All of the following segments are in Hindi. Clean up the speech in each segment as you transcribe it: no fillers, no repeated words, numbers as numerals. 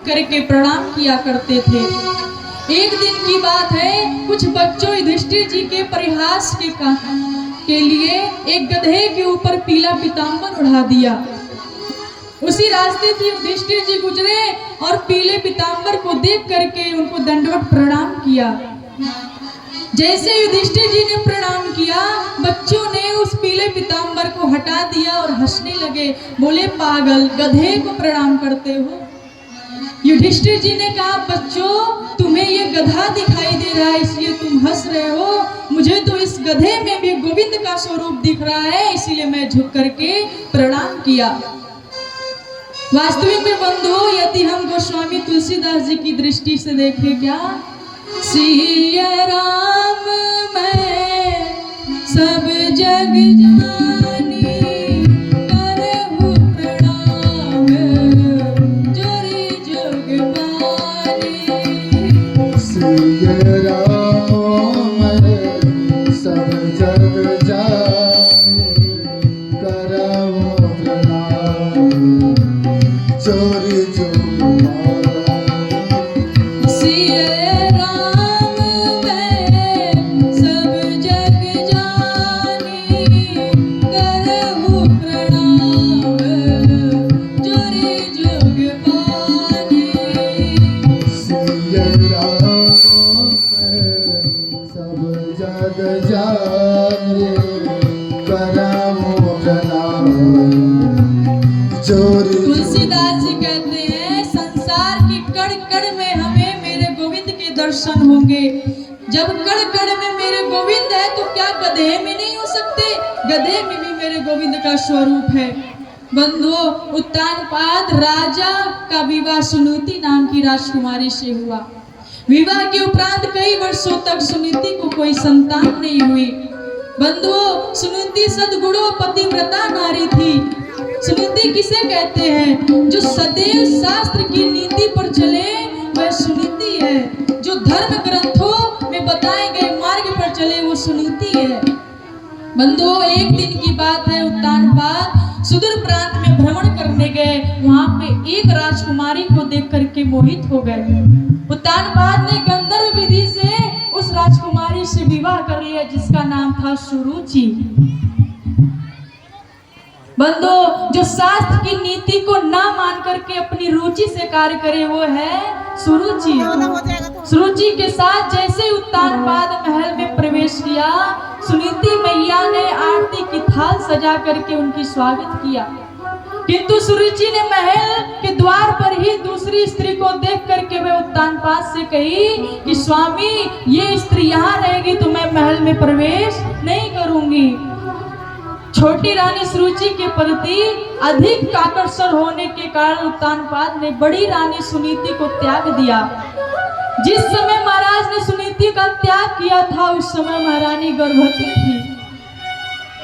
करके प्रणाम किया करते थे। एक दिन की बात है, कुछ बच्चों युधिष्ठिर जी के परिहास के लिए एक गधे के ऊपर पीला पीताम्बर उड़ा दिया। उसी रास्ते से युधिष्ठिर जी गुजरे और पीले पीताम्बर को देख करके उनको दंडवत प्रणाम किया। जैसे युधिष्ठिर जी ने प्रणाम किया, बच्चों ने उस पीले पीताम्बर को हटा दिया और हंसने लगे। बोले, पागल, गधे को प्रणाम करते हो। युधिष्ठिर जी ने कहा, बच्चों, तुम्हें ये गधा दिखाई दे रहा है इसलिए तुम हंस रहे हो, मुझे तो इस गधे में भी गोविंद का स्वरूप दिख रहा है, इसीलिए मैं झुक करके प्रणाम किया। वास्तविक में बंधुओं, यदि हम गोस्वामी तुलसीदास जी की दृष्टि से देखें, क्या सिया राम मैं सब जग जानी, करहु प्रणाम जोरी जोग पानी। सिया राम मैं सब जग जानी, करहु प्रणाम जोरी जोग पानी। सिया राम मैं सब जग जानी, करहु प्रणाम जोरी जोग पानी। सिया राम मैं सब जग जानी, करहु प्रणाम जोरी। तुलसीदास जी कहते हैं, संसार की कण कण में हमें मेरे गोविंद के दर्शन होंगे। जब कण कण में मेरे गोविंद है तो क्या गधे में नहीं हो सकते? गधे में भी मेरे गोविंद का स्वरूप है। बंधुओं, उत्तानपाद राजा का विवाह सुनीति नाम की राजकुमारी से हुआ। विवाह के उपरांत कई वर्षों तक सुनीति को कोई संतान नहीं हुई। बंधुओं, सुनीति सद्गुणों पतिव्रता नारी थी। सुनीति किसे कहते हैं? जो सदैव शास्त्र की नीति पर चले वह सुनीति है। जो धर्म ग्रंथों में बताए गए मार्ग पर चले वो सुनीति है। बंधुओं, एक दिन की बात है, उत्तानपाद सुदूर प्रांत में भ्रमण करने गए। वहां पे एक राजकुमारी को देख करके मोहित हो गए। उत्तानपाद ने गंधर्व विधि से उस राजकुमारी से विवाह कर लिया जिसका नाम था सुरुचि। बंधुओं, जो शास्त्र की नीति को ना मान करके अपनी रुचि से कार्य करे वो है सुरुचि। सुरुचि के साथ जैसे उत्तानपाद महल में प्रवेश किया, सुनीति मैया ने आरती की थाल सजा करके उनकी स्वागत किया। किंतु सुरुचि ने महल के द्वार पर ही दूसरी स्त्री को देख करके वे उत्तानपाद से कही कि स्वामी, ये स्त्री यहाँ रहेगी तो मैं महल में प्रवेश नहीं करूंगी। छोटी रानी सुरुचि के प्रति अधिक आकर्षण होने के कारण उत्तानपाद ने बड़ी रानी सुनीति को त्याग दिया। जिस समय महाराज ने सुनीति का त्याग किया था उस समय महारानी गर्भवती थी।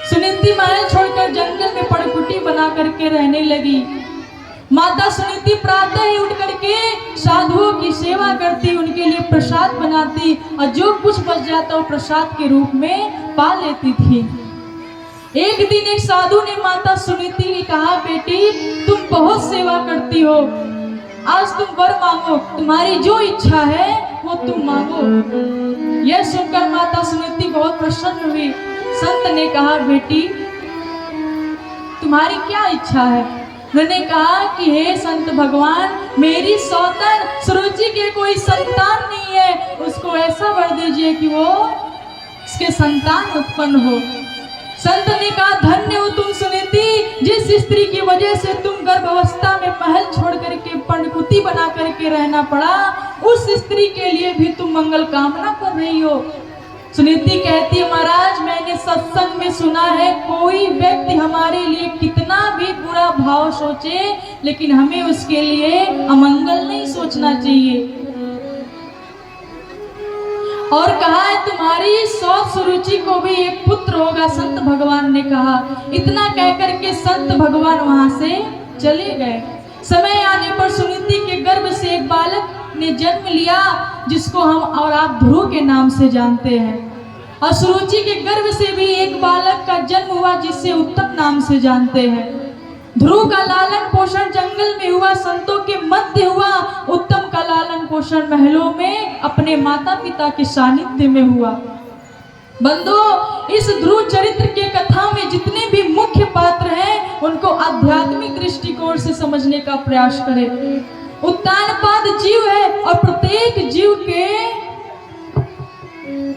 सुनीति महल छोड़कर जंगल में पड़कुटी बना करके रहने लगी। माता सुनीति प्रातः ही उठ करके साधुओं की सेवा करती, उनके लिए प्रसाद बनाती और जो कुछ बच जाता वो प्रसाद के रूप में पा लेती थी। एक दिन एक साधु ने माता सुनीति ने कहा, बेटी तुम बहुत सेवा करती हो, आज तुम वर मांगो, तुम्हारी जो इच्छा है वो तुम मांगो। यह सुनकर माता सुनीति बहुत प्रसन्न हुई। संत ने कहा, बेटी तुम्हारी क्या इच्छा है? मैंने कहा कि हे संत भगवान, मेरी सौतन सुरुचि के कोई संतान नहीं है, उसको ऐसा वर दीजिए कि वो उसके संतान उत्पन्न हो। संत ने कहा, धन्य हो तुम सुनीति, जिस स्त्री की वजह से तुम गर्भावस्था में महल छोड़ करके पंडकुती बना करके रहना पड़ा, उस स्त्री के लिए भी तुम मंगल कामना कर रही हो। सुनीति कहती है, महाराज मैंने सत्संग में सुना है कोई व्यक्ति हमारे लिए कितना भी बुरा भाव सोचे लेकिन हमें उसके लिए अमंगल नहीं सोचना चाहिए। और कहा है तुम्हारी सौत सुरुचि को भी एक पुत्र होगा, संत भगवान ने कहा। इतना कहकर के संत भगवान वहां से चले गए। समय आने पर सुनीति के गर्भ से एक बालक ने जन्म लिया जिसको हम और आप ध्रुव के नाम से जानते हैं, और सुरुचि के गर्भ से भी एक बालक का जन्म हुआ जिसे उत्तम नाम से जानते हैं। ध्रुव का लालन पोषण जंगल में हुआ, संतों के मध्य हुआ। भूषण महलों में अपने माता पिता के सानिध्य में हुआ। बंधुओं, इस ध्रुव चरित्र के कथा में जितने भी मुख्य पात्र हैं उनको आध्यात्मिक दृष्टिकोण से समझने का प्रयास करें। उत्तानपाद जीव है और प्रत्येक जीव के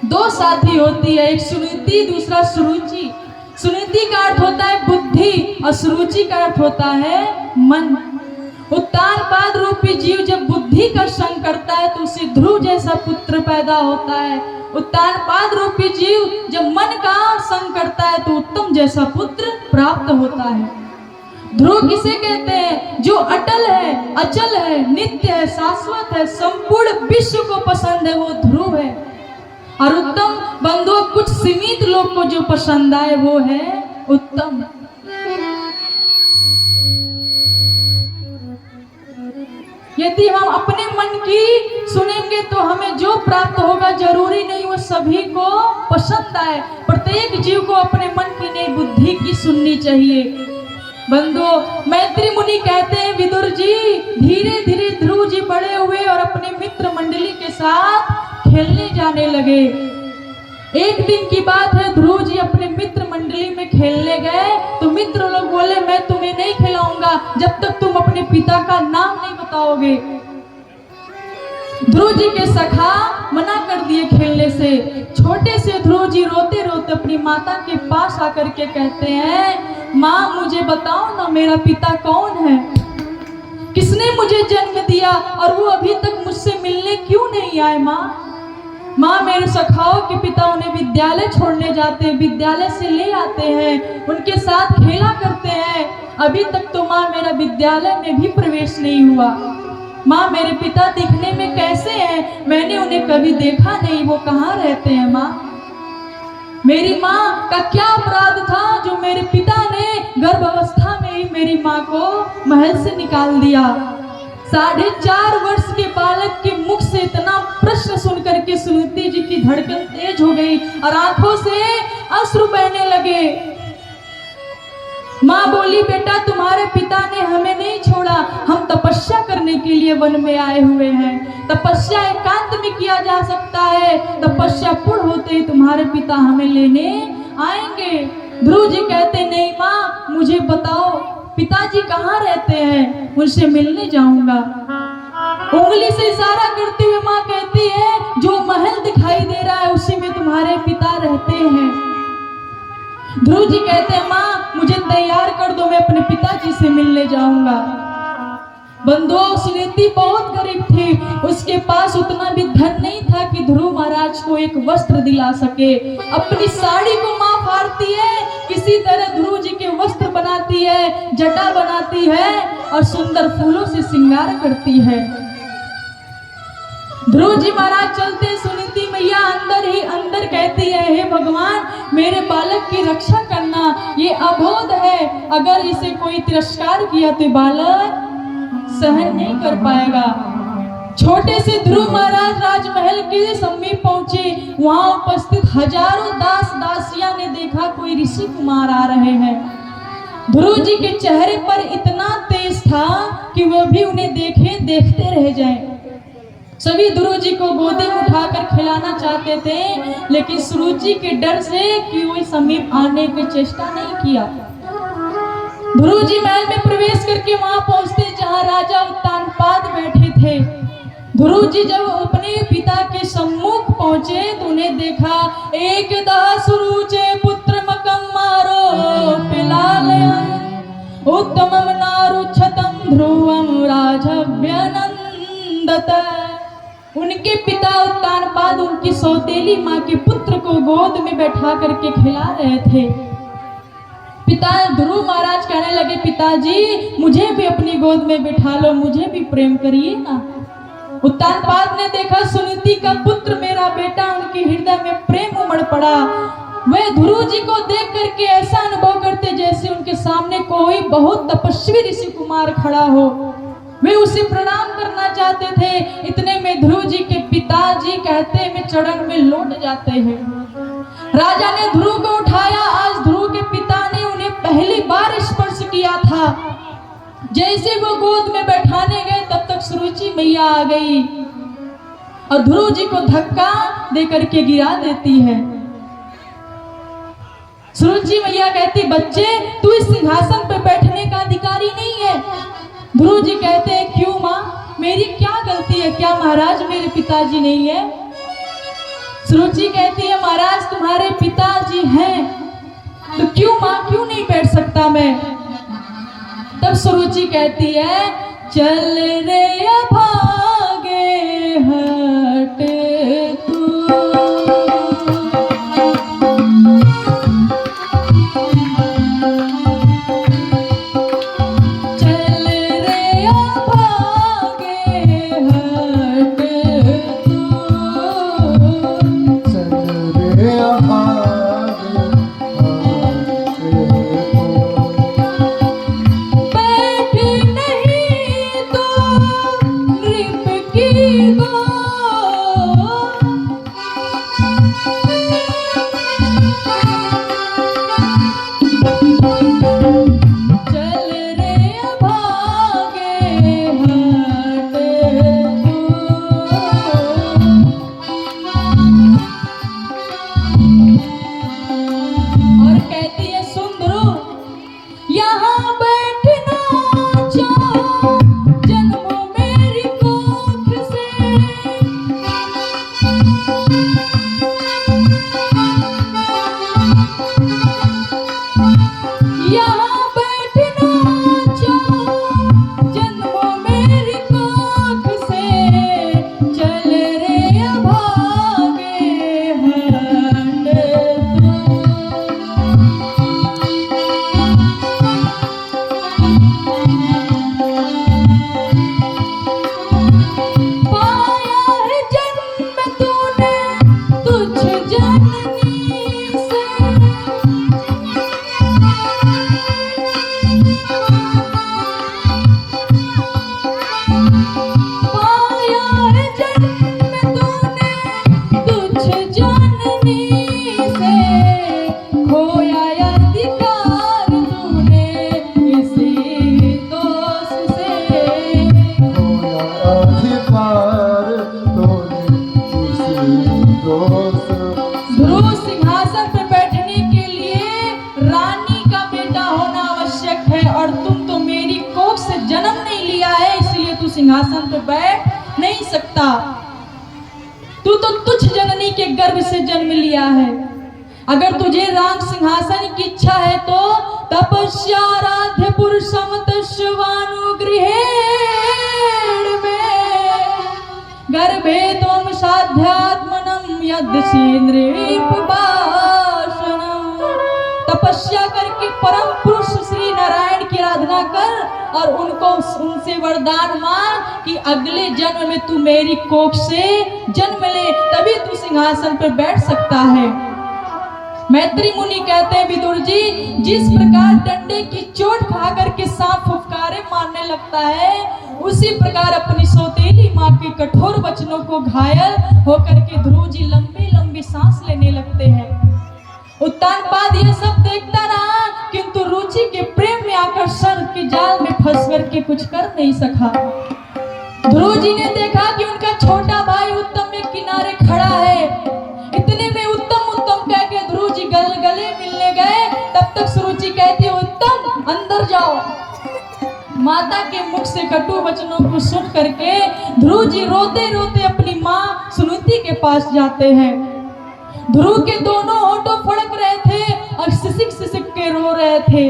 दो साथी होती है, एक सुनीति दूसरा सुरुचि। सुनीति का अर्थ होता है बुद्धि और सुरुचि का अर्थ होता है मन। उत्तानपाद रूपी जीव जब बुद्धि का संग करता है तो उसे ध्रुव जैसा पुत्र पैदा होता है। उत्तानपाद रूपी जीव जब मन का संग करता है तो उत्तम जैसा पुत्र प्राप्त होता है। ध्रुव किसे कहते हैं? जो अटल है, अचल है, नित्य है, शाश्वत है, संपूर्ण विश्व को पसंद है, वो ध्रुव है। और उत्तम बंधुओं, कुछ सीमित लोग को जो पसंद आए वो है उत्तम। यदि हम अपने मन की सुनेंगे तो हमें जो प्राप्त होगा जरूरी नहीं वो सभी को पसंद आए। प्रत्येक जीव को अपने मन की नहीं, बुद्धि की सुननी चाहिए। बंधुओं, मैत्री मुनि कहते हैं, विदुर जी धीरे धीरे ध्रुव जी बड़े हुए और अपने मित्र मंडली के साथ खेलने जाने लगे। एक दिन की बात है, ध्रुव जी अपने मित्र मंडली में खेलने गए तो मित्र लोग बोले, मैं तुम्हें नहीं खिलाऊंगा जब तक तुम अपने पिता का नाम नहीं बताओगे। ध्रुव जी के सखा मना कर दिए खेलने से। छोटे से ध्रुव जी रोते रोते अपनी माता के पास आकर के कहते हैं, माँ मुझे बताओ ना मेरा पिता कौन है, किसने मुझे जन्म दिया और वो अभी तक मुझसे मिलने क्यों नहीं आए। माँ मेरे सखाओं के पिता उन्हें विद्यालय छोड़ने जाते हैं, विद्यालय से ले आते हैं, उनके साथ खेला करते हैं। अभी तक तो माँ मेरा विद्यालय में भी प्रवेश नहीं हुआ। माँ मेरे पिता दिखने में कैसे हैं? मैंने उन्हें कभी देखा नहीं, वो कहाँ रहते हैं। माँ मेरी माँ का क्या अपराध था जो मेरे पिता ने गर्भावस्था में ही मेरी माँ को महल से निकाल दिया। 4.5 वर्ष के बालक के मुख से इतना प्रश्न सुनकर के सुनीति जी की धड़कन तेज हो गई और आंखों से अश्रु बहने लगे। माँ बोली, बेटा तुम्हारे पिता ने हमें नहीं छोड़ा, हम तपस्या करने के लिए वन में आए हुए हैं। तपस्या एकांत में किया जा सकता है, तपस्या पूर्ण होते ही तुम्हारे पिता हमें लेने आएंगे। ध्रुव जी कहते, नहीं माँ मुझे बताओ पिताजी कहाँ रहते हैं, उनसे मिलने जाऊंगा। उंगली से इशारा करते हुए माँ कहती है, जो महल दिखाई दे रहा है उसी में तुम्हारे पिता रहते हैं। ध्रुव जी कहते हैं, माँ मुझे तैयार कर दो, मैं अपने पिताजी से मिलने जाऊंगा। बंधुओं, सुनीति बहुत गरीब थी, उसके पास उतना भी धन नहीं था कि ध्रुव महाराज को एक वस्त्र दिला सके। अपनी साड़ी को माँ फाड़ती है, किसी तरह ध्रुव जी के वस्त्र बनाती है, जटा बनाती है और सुंदर फूलों से श्रृंगार करती है। ध्रुव जी महाराज चलते, सुनीति मैया अंदर ही अंदर कहती है, हे भगवान मेरे बालक की रक्षा करना, ये अबोध है, अगर इसे कोई तिरस्कार किया तो बालक सहन नहीं कर पाएगा। छोटे से ध्रुव महाराज राजमहल के समीप पहुंचे। वहां उपस्थित हजारों दास दासियां ने देखा कोई ऋषि कुमार आ रहे हैं। ध्रुव जी के चेहरे पर इतना तेज था कि वह भी उन्हें देखते रह जाएं। सभी ध्रुव जी को गोदी में उठाकर खिलाना चाहते थे, लेकिन सुरुचि के डर से कि कोई समीप आने की चेष्टा नहीं किया। ध्रुव जी महल में प्रवेश करके वहां पहुंचते जहां राजा उत्तानपाद बैठे थे। ध्रुव जी जब अपने पिता के सम्मुख पहुंचे तो उन्हें देखा, एकदा सुरुचे पुत्र मकम मारो पिलालयं उत्तमं नारुच्छतं ध्रुवं राजव्यनंदत। उनके पिता उत्तानपाद उनकी सौतेली माँ के पुत्र को गोद में बैठा करके खिला रहे थे। पिता ध्रुव महाराज कहने लगे, पिताजी मुझे भी अपनी गोद में बिठा लो, मुझे भी प्रेम करिए ना। उत्तानपाद ने देखा सुनीति का पुत्र मेरा बेटा, उनके हृदय में प्रेम उमड़ पड़ा। वे ध्रुव जी को देख करके ऐसा अनुभव करते जैसे उनके सामने कोई बहुत तपस्वी ऋषि कुमार खड़ा हो। वे उसे प्रणाम करना चाहते थे, इतने में ध्रुव जी के पिताजी कहते में चरण में लौट जाते हैं। राजा ने ध्रुव को उठाया। आज ध्रुव के पिता ने उन्हें पहली बार स्पर्श किया था। जैसे वो गोद में बैठाने गए तब तक सुरुचि मैया आ गई। और ध्रुव जी को धक्का दे करके गिरा देती है। सुरुचि मैया कहती, बच्चे तू इस सिंहासन पर बैठने का अधिकारी नहीं है। ध्रुव जी कहते हैं, क्यों माँ, मेरी क्या गलती है, क्या महाराज मेरे पिताजी नहीं है? सुरुचि कहती है, महाराज तुम्हारे पिताजी हैं, तो क्यों माँ, क्यों नहीं बैठ सकता मैं? तब सुरुचि कहती है, चल रे अभागे हट तू, चल रे अभागे हट तू, चल रे अभागे बैठ नहीं तो नृप की गो, चल रे अभागे हट तू। और कहती है, सुंदरो यहाँ बैठना चाहो जन्मों मेरी कोख से, यहाँ बैठना चाहो जन्मों मेरी कोख से, चल रे अभागे हट तू। पाया है जन्म तूने तुझ जननी से, पाया है जन्म तूने तुझ जननी से, खोया अधिकार तूने इसी दोष से, अधिकार तोने किसी दोस्त। ध्रुव सिंहासन पर बैठने के लिए रानी का बेटा होना आवश्यक है, और तुम तो मेरी कोख से जन्म नहीं लिया है, इसलिए तू सिंहासन पर बैठ नहीं सकता। तू तो तुच्छ जननी के गर्भ से जन्म लिया है। अगर तुझे राम सिंहासन की इच्छा है तो तपस्याराध्य पुरुषम तस्वानुगृहेण में गर्भे त्वं साध्यात्मनम यद्यसेन्द्रिप भाषणम। तपस्या करके परम पुरुष श्री नारायण की आराधना कर और उनको उनसे वरदान मांग कि अगले जन्म में तू मेरी कोख से जन्म ले, तभी तू सिंहासन पर बैठ सकता है। मैत्री मुनि कहते हैं, विदुर जी, जिस प्रकार डंडे की चोट खा करके सांप फुफकारे मारने लगता है, उसी प्रकार अपनी सौतेली माँ के कठोर वचनों को घायल होकर के ध्रुव जी लंबी लंबी सांस लेने लगते हैं। उत्तानपाद यह सब देखता रहा, किंतु रुचि के प्रेम में आकर्षण के जाल में फंस करके कुछ कर नहीं सका। ध्रुव जी ने देखा कि उनका छोटा भाई उत्तम एक किनारे खड़ा है। इतने में उत्तम उत्तम कह के ध्रुव जी गले मिलने गए। तब तक सुरुचि कहती है, उत्तम अंदर जाओ। माता के मुख से कटु वचनों को सुन करके ध्रुव जी रोते रोते अपनी माँ सुनीति के पास जाते हैं। ध्रुव के दोनों होठों फड़क रहे थे और सिसक सिसक के रो रहे थे।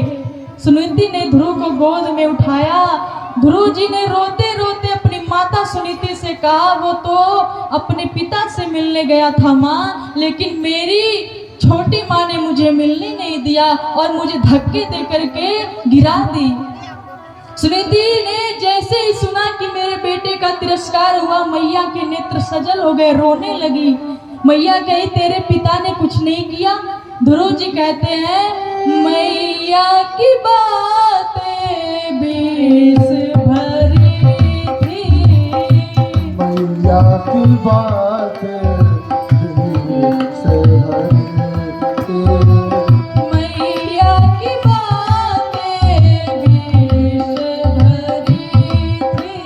सुनीति ने ध्रुव को गोद में उठाया। ध्रुव जी ने रोते रोते अपनी माता सुनीति से कहा, वो तो अपने पिता से मिलने गया था माँ, लेकिन मेरी छोटी माँ ने मुझे मिलने नहीं दिया और मुझे धक्के दे करके गिरा दी। सुनीति ने जैसे ही सुना कि मेरे बेटे का तिरस्कार हुआ, मैया के नेत्र सजल हो गए, रोने लगी। मैया कही, तेरे पिता ने कुछ नहीं किया? ध्रुव जी कहते हैं, मैया की बातें बीस भरी थी, मैया की बातें बीस भरी थी, मैया की बातें बीस भरी थी,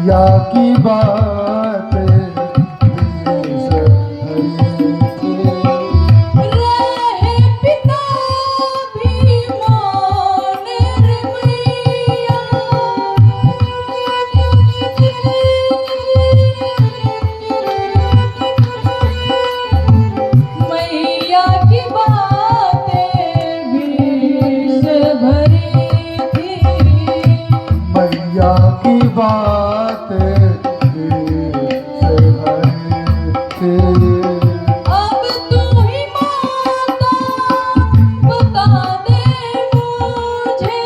मैया की बात देश हरि के। रहे पिता भी माने रे मैया, मैया की बातें विष भरी थी। मैया की बात देश हरि के। अब तू ही माता बता दे मुझे,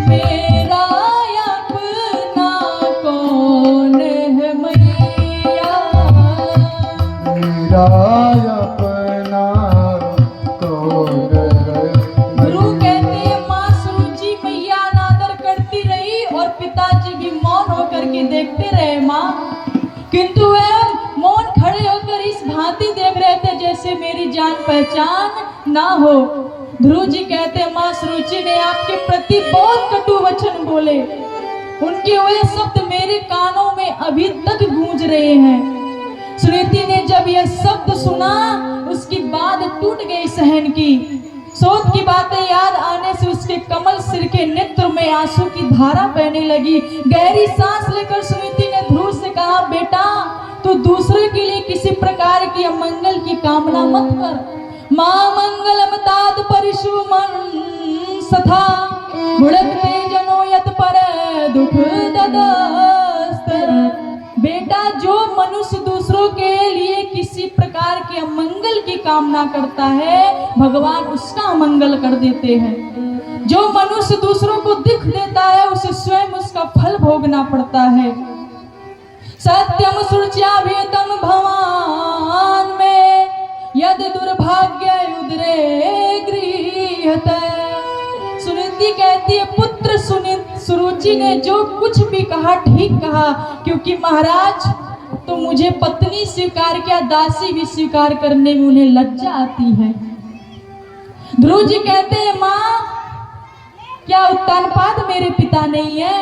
मेरा अपना कौन है मैया। मेरा अपना कौन है। गुरु कहते हैं माँ सुरुचि मैया अनादर करती रही और पिताजी भी मौन होकर के देखते रहे माँ, किंतु वह मौन खड़े होकर इस भांति देख रहे थे जैसे मेरी जान पहचान ना हो। ध्रुव जी कहते हैं माँ सुरुचि ने आपके प्रति बहुत कटु वचन बोले, उनके वे शब्द मेरे कानों में अभी तक गूंज रहे हैं। सुनीति ने जब यह शब्द सुना उसकी बात टूट गई सहन की। शोध की बातें याद आने से उसके कमल सिर के नेत्र में आंसू की धारा बहने लगी। गहरी सांस लेकर सुनीति ने ध्रुव से कहा, बेटा तू दूसरे के लिए किसी प्रकार की अमंगल की कामना मत कर। मां मंगलम तात परिशु मन सथा भुड़कते जनो यत पर दुख ददस्तर। बेटा जो मनुष्य दूसरों के लिए किसी प्रकार के अमंगल की कामना करता है भगवान उसका अमंगल कर देते हैं। जो मनुष्य दूसरों को दुख देता है उसे स्वयं उसका फल भोगना पड़ता है। सत्यम सुरचाभेतम भवान में यद दुर्भाग्य उदरे गृहते। सुनीति कहती है पुत्र सुरुचि ने जो कुछ भी कहा ठीक कहा, क्योंकि महाराज तो मुझे पत्नी स्वीकार किया, दासी भी स्वीकार करने में उन्हें लज्जा आती है। ध्रुव जी कहते हैं माँ क्या उत्तानपाद मेरे पिता नहीं है।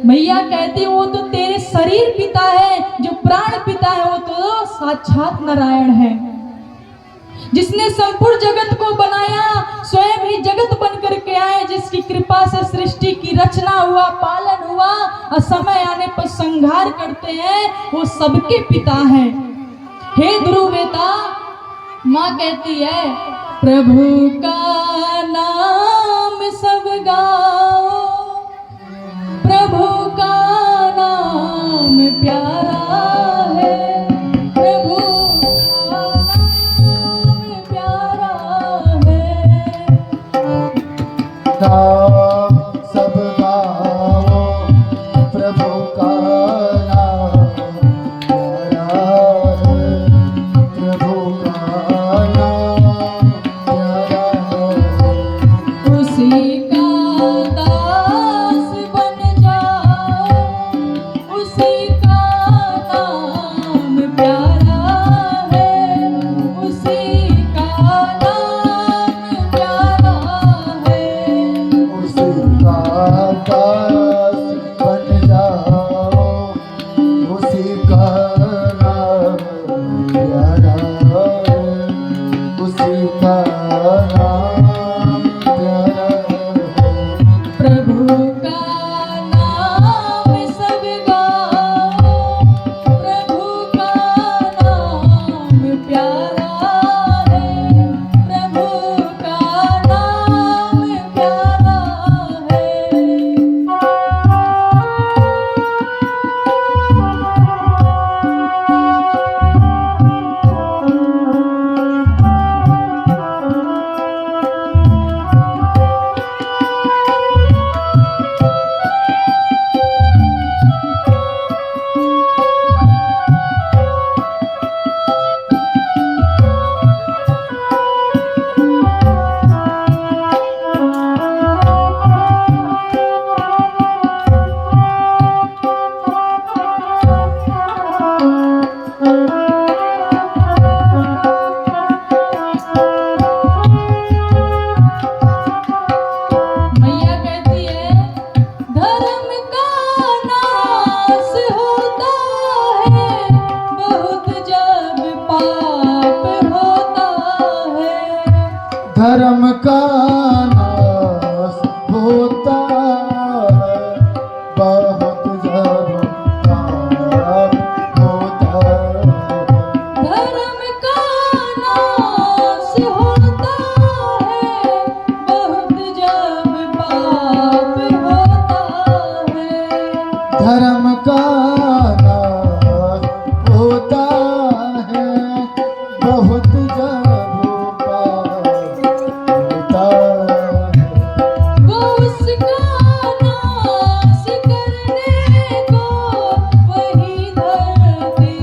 मैया कहती वो तो तेरे शरीर पिता है, जो प्राण पिता है वो तो साक्षात नारायण है, जिसने संपूर्ण जगत को बनाया, स्वयं ही जगत बन करके आए, जिसकी कृपा से सृष्टि की रचना हुआ, पालन हुआ और समय आने पर संहार करते हैं, वो सबके पिता हैं। हे ध्रुव बेटा, माँ कहती है प्रभु का नाम सब गाओ, प्रभु का नाम प्यारा है, प्रभु नाम सब गाओ, प्रभु का नाम प्यारा है, प्रभु का नाम प्यारा है। उसी का दास बन जाओ, उसी का नाम प्यारा है, उसी का नाम प्यारा है। उसी का दास बन जाओ, उसी का नाम प्यारा है, उसी का नाम प्यारा है। प्रभु का नाम सब गाओ, प्रभु का नाम प्यारा है, प्रभु का नाम प्यारा है। धर्म का नाश होता है, बहुत जब पाप होता है। धर्म का नाश होता है, बहुत जब पाप होता है। धर्म का नाश होता है, बहुत जब पाप होता है। वो उसका नाश करने को वही धरती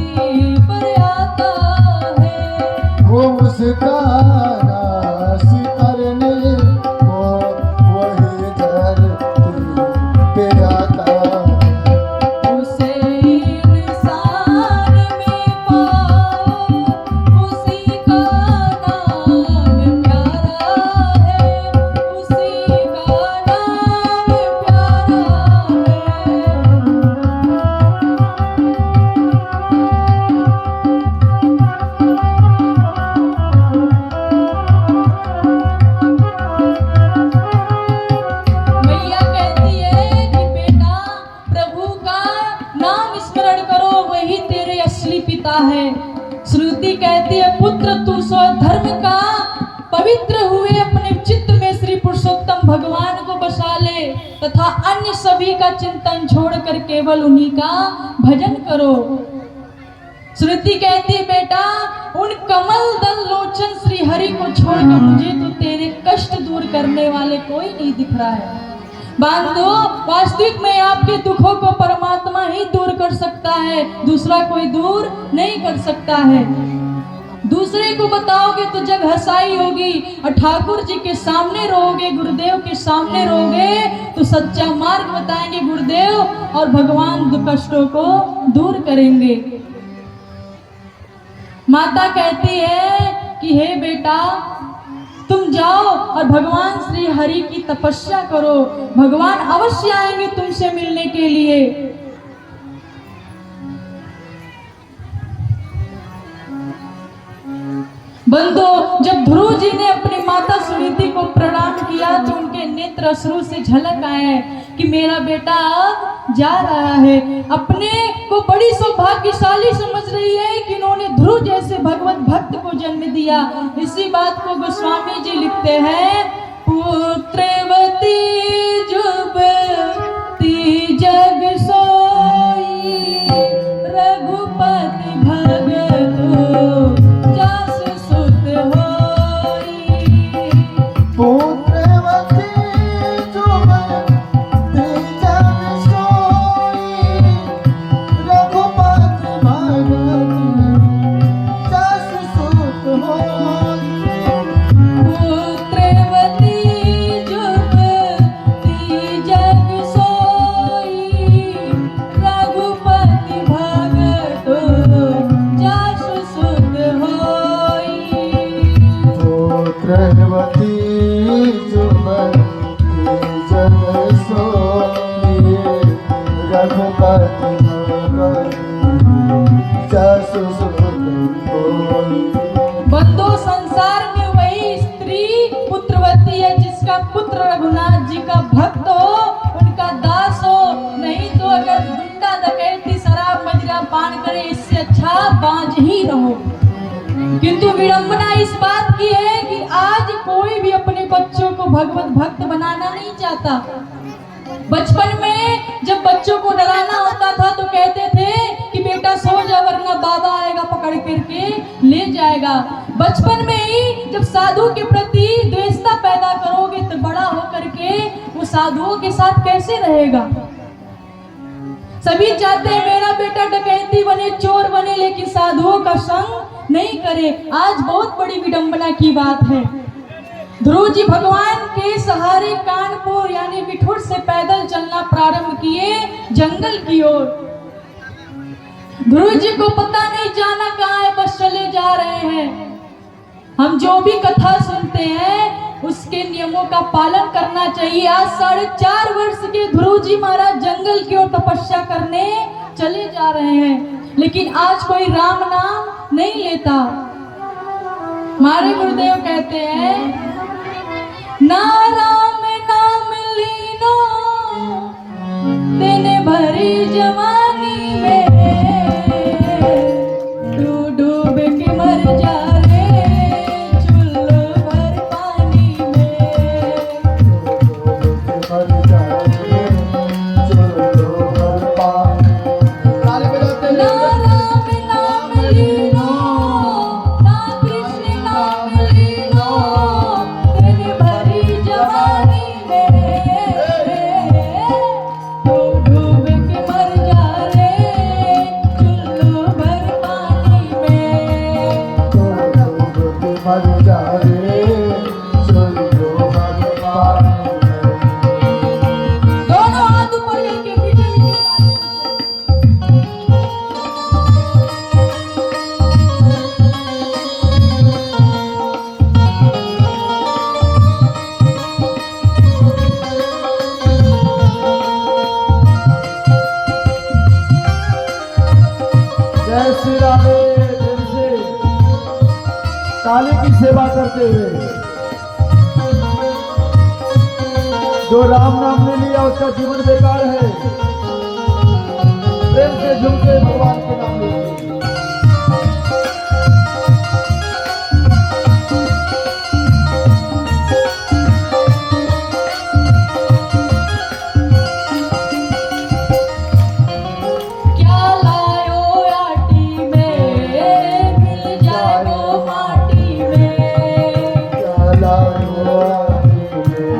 पर आता है। वो उसका नाश करने को वही धरती पे आता है। उसे इंसान में पाओ, उसी का नाम प्यारा है, उसी का नाम प्यारा है। मैया कहती है कि बेटा प्रभु का नाम स्मरण करो, वही तेरे असली पिता है। श्रुति कहती है पुत्र तू स्वधर्म का पवित्र हुए अपने चित्त में श्री पुरुषोत्तम भगवान को बसा ले तथा अन्य सभी का चिंतन छोड़कर केवल उन्हीं का भजन करो। श्रुति कहती है बेटा उन कमल दल लोचन श्री हरि को छोड़कर मुझे तो तेरे कष्ट दूर करने वाले कोई नहीं दिख रहा है। बांधो वास्तविक में आपके दुखों को परमात्मा ही दूर कर सकता है, दूसरा कोई दूर नहीं कर सकता है। दूसरे को बताओगे तो जग हंसाई होगी और ठाकुर जी के सामने रहोगे, गुरुदेव के सामने रहोगे तो सच्चा मार्ग बताएंगे गुरुदेव और भगवान दुख कष्टों को दूर करेंगे। माता कहती है कि हे बेटा तुम जाओ और भगवान श्री हरि की तपस्या करो, भगवान अवश्य आएंगे तुमसे मिलने के लिए। बंदो जब ध्रुव जी ने अपनी माता सुनीति को प्रणाम किया तो उनके नेत्र अश्रु से झलक आए कि मेरा बेटा जा रहा है। अपने को बड़ी सौभाग्यशाली समझ रही है कि इन्होंने ध्रुव जैसे भगवत भक्त को जन्म दिया। इसी बात को गोस्वामी जी लिखते हैं पुत्रवती जुबती जग सोई रघुपति भगत जासु सुत होई। पुत्रवती जुबती जग सोई, रघुपति भगत जासु सुत होई। पुत्रवती जुबती जग सोई रघुपति भगत जासु सुत होई। पुत्रवती जुबती जग सोई, रघुपति भगत जासु सुत होई। बंदो संसार में वही स्त्री पुत्रवती है जिसका पुत्र रघुनाथ जी का भक्त हो, उनका दास हो। नहीं तो अगर गुंडा डकैती शराब मदिरा पान करे इससे अच्छा बांझ ही रहो। किंतु विडंबना इस बात की है कि आज कोई भी अपने बच्चों को भगवत भक्त बनाना नहीं चाहता। बचपन में जब बच्चों को डराना होता था तो कहते थे कि बेटा सो जा वरना बाबा आएगा पकड़ करके ले जाएगा। बचपन में ही जब साधु के प्रति द्वेषता पैदा करोगे तो बड़ा होकर के वो साधुओं के साथ कैसे रहेगा। सभी चाहते हैं मेरा बेटा डकैती बने, चोर बने, लेकिन साधुओं का संग नहीं करे। आज बहुत बड़ी विडंबना की बात है। ध्रुव जी भगवान के सहारे कानपुर यानी बिठूर से पैदल चलना प्रारंभ किए जंगल की ओर। ध्रुव जी को पता नहीं जाना कहाँ है, बस चले जा रहे हैं। हम जो भी कथा सुनते हैं उसके नियमों का पालन करना चाहिए। आज 4.5 वर्ष के ध्रुव जी महाराज जंगल की ओर तपस्या करने चले जा रहे हैं, लेकिन आज कोई राम नाम नहीं लेता। हमारे गुरुदेव कहते हैं ना राम नाम लीनो दिन भरी जवानी में, तू डूब के मर जा रे चुल्लू भर पानी में। मर जाए चलो हर पानी। ताली बजाते ना हुए राम नाम लीनो ना कृष्ण नाम लीनो दिन भरी जवानी में, तू डूब के मर जा रे चुल्लू भर पानी में। तो डूब के मर जाए चलो हर पानी में। दोनों हाथ ऊपर करके मीठे मीठे जय श्री राधे। दिल से ताली की सेवा करते हुए जो राम नाम ले लिया उसका जीवन बेकार है। प्रेम से झुमके भगवान के नाम लीजिए। क्या लायो आटी में मिल जाए वो माटी में। क्या लायो आटी में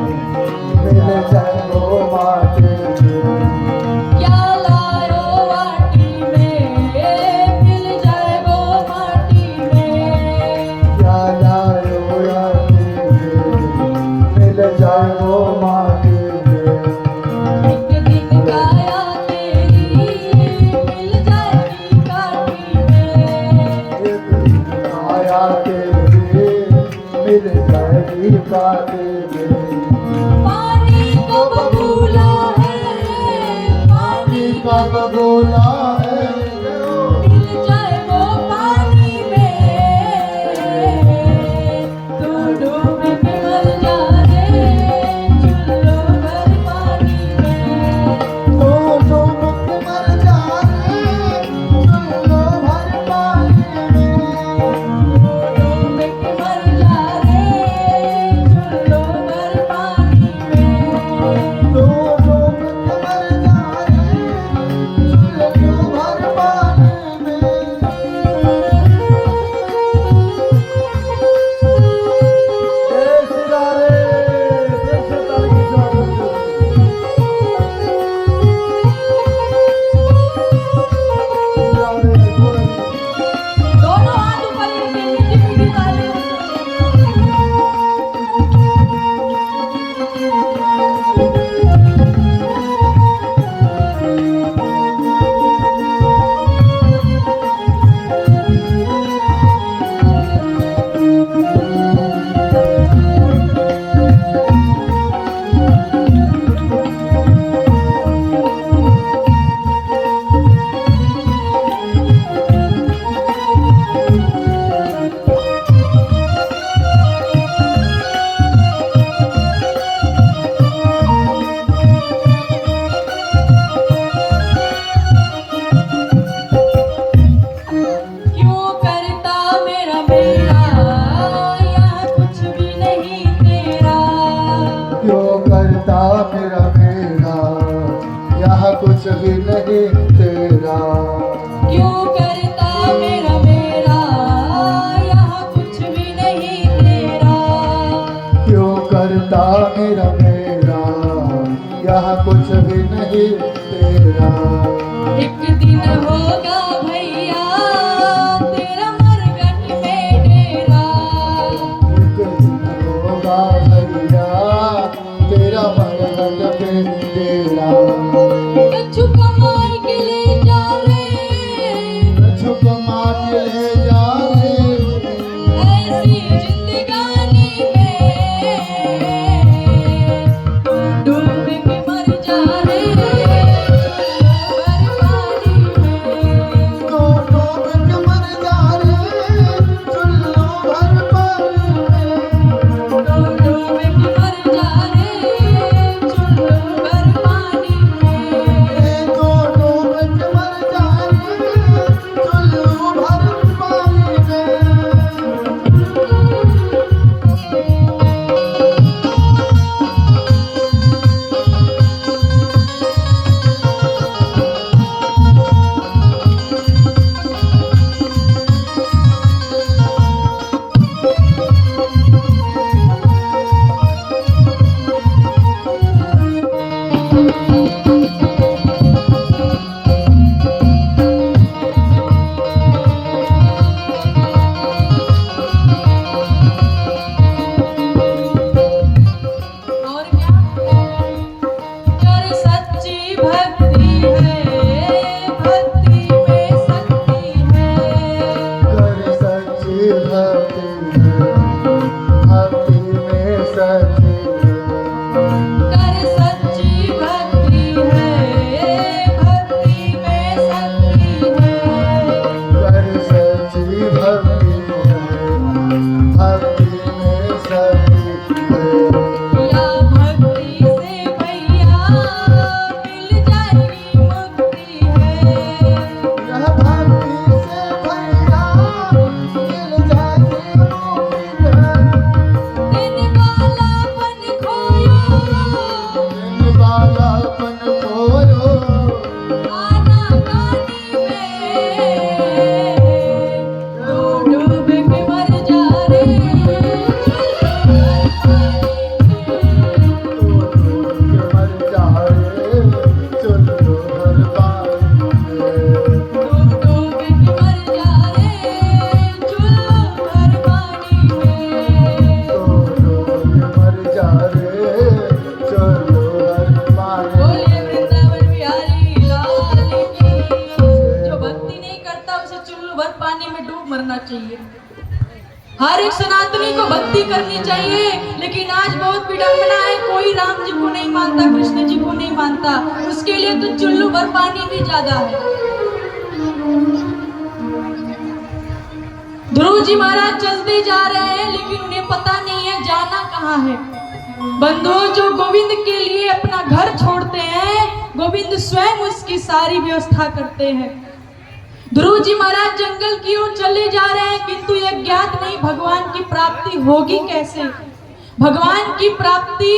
मिल जाए वो माटी में। क्या लायो आटी में मिल जाए वो माटी में। क्या लायो आटी में मिल जाए वो माटी में। एक दिन काया तेरी मिल जाएगी काटी में। आया तेरे मिल जाएगी काटे में। पानी को बबूला है पानी का बगोला है मिल जाए वो पानी में, तू डूब के मर जा रे चुल्लू भर पानी में। तो डूब के मर जाए चलो भर पानी में। डूब के मर जा रे चुल्लू भर पानी में। तो डूब के मर जाए चलो भर पानी में। जय श्री राधे। प्रेम से ताली की सेवा करते हुए। राधे गोविंद। दोनों हाथ ऊपर करके मीठी मीठी ताली क्यों करता मेरा मेरा यहाँ कुछ भी नहीं तेरा। क्यों करता मेरा मेरा यहाँ कुछ भी नहीं तेरा। क्यों करता मेरा मेरा यहाँ कुछ भी नहीं तेरा। क्यों करता मेरा मेरा यहाँ कुछ भी नहीं तेरा। एक दिन होगा भैया तेरा मरघट में डेरा। एक दिन होगा भैया तेरा मरघट पे तेरा। कछु कमाई के ले जा रे छुप मार ले जा रे ऐसी जिंदगानी में, डूब के मर जा रे चुल्लू भर पानी में। सच्ची कर सच्ची भक्ति है, भक्ति में शक्ति है। कर सच्ची भक्ति है, भक्ति में शक्ति है। या भक्ति से भैया मिल जाएगी मुक्ति है। यह भक्ति से भैया मिल जाएगी मुक्ति है। दिन वालापन खोयो, दिन वालापन खोयो, आना कानी में डूब के मर जा रे, मर जाए चल हर बारी में। डूब के मर जा रे चुल्लू भर पानी में। मर जा रे चलो हर बारी बोलिए वृंदावन बिहारी लाल की। जो भक्ति नहीं करता उसे चुल्लू भर पानी में डूब मरना चाहिए। हर एक सनातनी को भक्ति करनी चाहिए, लेकिन आज बहुत विडंबना है, कोई राम जी को नहीं मानता, कृष्ण जी को नहीं मानता, उसके लिए तो चुल्लू भर पानी भी ज्यादा है। ध्रुव जी महाराज चलते जा रहे हैं, लेकिन उन्हें पता नहीं है जाना कहाँ है। बंधुओं, जो गोविंद के लिए अपना घर छोड़ते हैं, गोविंद स्वयं उसकी सारी व्यवस्था करते हैं। ध्रुव जी महाराज जंगल की ओर चले जा रहे हैं, किंतु यह ज्ञात नहीं भगवान की प्राप्ति होगी कैसे, भगवान की प्राप्ति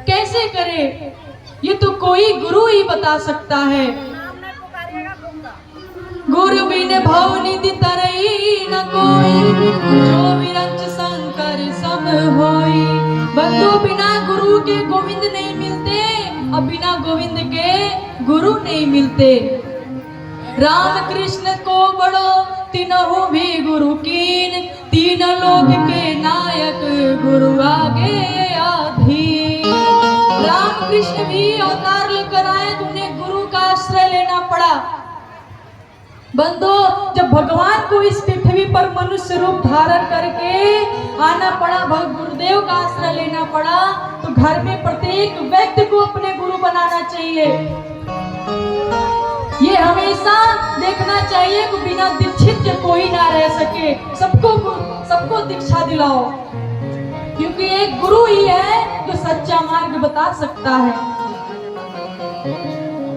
कैसे करे, ये तो कोई गुरु ही बता सकता है। गुरु बिन भव निधि तरई न कोई, जो विरंच शंकर सब होई। बंधु, बिना गुरु के गोविंद नहीं मिलते, और बिना गोविंद के गुरु नहीं मिलते। राम कृष्ण को बड़ो तीनों भी गुरु कीन, तीन लोक के नायक गुरु आगे आधीन। राम कृष्ण भी अवतार लेकर आए तो उन्हें गुरु का आश्रय लेना पड़ा। बंदो, जब भगवान को इस पृथ्वी पर मनुष्य रूप धारण करके आना पड़ा, गुरुदेव का आश्रय लेना पड़ा, तो घर में प्रत्येक व्यक्ति को अपने गुरु बनाना चाहिए। ये हमेशा देखना चाहिए कि बिना दीक्षित के कोई ना रह सके, सबको दीक्षा दिलाओ, क्योंकि एक गुरु ही है जो सच्चा मार्ग बता सकता है।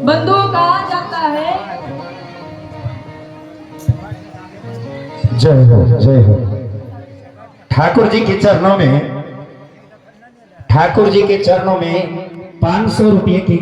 बंधुओं, कहा जाता है, जय हो जय हो। ठाकुर जी के चरणों में 500 रुपये की